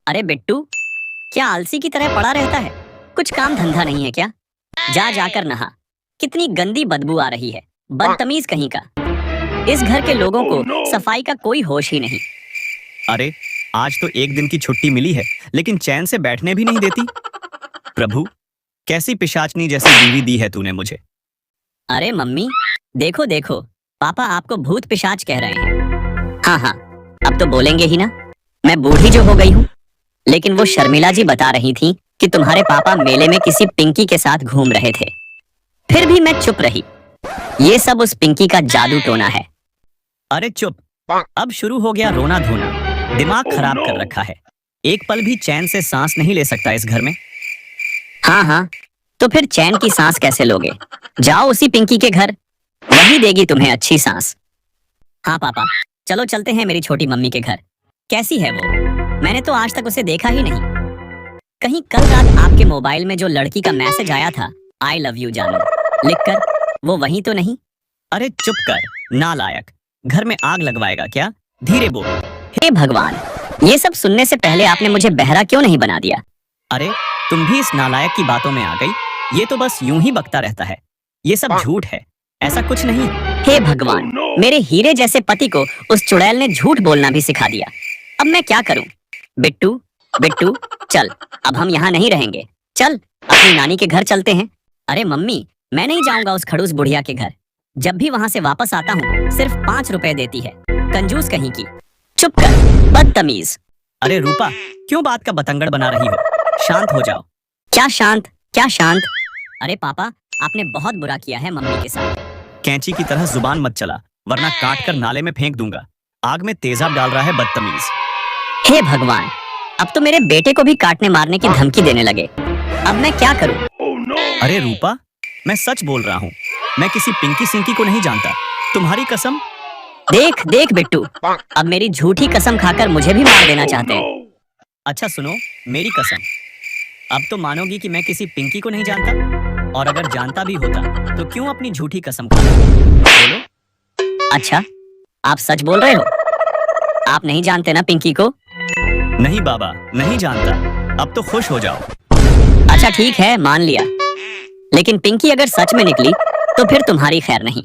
अरे बिट्टू, क्या आलसी की तरह पड़ा रहता है? कुछ काम धंधा नहीं है क्या? जा जाकर नहा। कितनी गंदी बदबू आ रही है, बदतमीज कहीं का। इस घर के लोगों को सफाई का कोई होश ही नहीं। अरे आज तो एक दिन की छुट्टी मिली है, लेकिन चैन से बैठने भी नहीं देती। प्रभु, कैसी पिशाचनी जैसी बीवी दी है तूने मुझे। अरे मम्मी, देखो देखो, पापा आपको भूत पिशाच कह रहे हैं। हाँ हाँ, अब तो बोलेंगे ही ना। मैं बूढ़ी जो हो गई हूँ। लेकिन वो शर्मिला जी बता रही थी कि तुम्हारे पापा मेले में किसी पिंकी के साथ घूम रहे थे। फिर भी मैं चुप रही। ये सब उस पिंकी का जादू टोना है। अरे चुप, अब शुरू हो गया रोना धोना। दिमाग खराब कर रखा है। एक पल भी चैन से सांस नहीं ले सकता इस घर में। हाँ हाँ, तो फिर चैन की सांस कैसे लोगे? जाओ उसी पिंकी के घर, वही देगी तुम्हें अच्छी सांस। हाँ पापा, चलो चलते हैं मेरी छोटी मम्मी के घर। कैसी है वो? मैंने तो आज तक उसे देखा ही नहीं। कहीं कल रात आपके मोबाइल में जो लड़की का मैसेज आया था, आई लव यू जानू लिखकर, वो वही तो नहीं? अरे चुप कर, नालायक। घर में आग लगवाएगा क्या? धीरे बोल। हे भगवान, ये सब सुनने से पहले आपने मुझे बहरा क्यों नहीं बना दिया? अरे तुम भी इस नालायक की बातों में आ गई। ये तो बस यूं ही बकता रहता है। ये सब झूठ है, ऐसा कुछ नहीं। हे भगवान, मेरे हीरे जैसे पति को उस चुड़ैल ने झूठ बोलना भी सिखा दिया। अब मैं क्या करूं? बिट्टू, बिट्टू, चल, अब हम यहाँ नहीं रहेंगे। चल, अपनी नानी के घर चलते हैं। अरे मम्मी, मैं नहीं जाऊंगा उस खड़ूस बुढ़िया के घर। जब भी वहाँ से वापस आता हूँ सिर्फ 5 रुपए देती है, कंजूस कहीं की। चुप कर, बदतमीज। अरे रूपा, क्यों बात का बतंगड़ बना रही हो? शांत हो जाओ। क्या शांत, क्या शांत? अरे पापा, आपने बहुत बुरा किया है मम्मी के साथ। कैंची की तरह जुबान मत चला, वरना काट कर नाले में फेंक दूंगा। आग में तेजाब डाल रहा है बदतमीज। हे भगवान, अब तो मेरे बेटे को भी काटने मारने की धमकी देने लगे। अब मैं क्या करूं? अरे रूपा, मैं सच बोल रहा हूँ। मैं किसी पिंकी सिंकी को नहीं जानता। तुम्हारी कसम। देख देख बिट्टू, अब मेरी झूठी कसम खाकर मुझे भी मार देना चाहते हैं। अच्छा सुनो, मेरी कसम। अब तो मानोगी कि मैं किसी पिंकी को नहीं जानता? और अगर जानता भी होता तो क्यों अपनी झूठी कसम खाता? बोलो। अच्छा, आप सच बोल रहे हो? आप नहीं जानते ना पिंकी को? नहीं बाबा, नहीं जानता। अब तो खुश हो जाओ। अच्छा ठीक है, मान लिया। लेकिन पिंकी अगर सच में निकली तो फिर तुम्हारी खैर नहीं।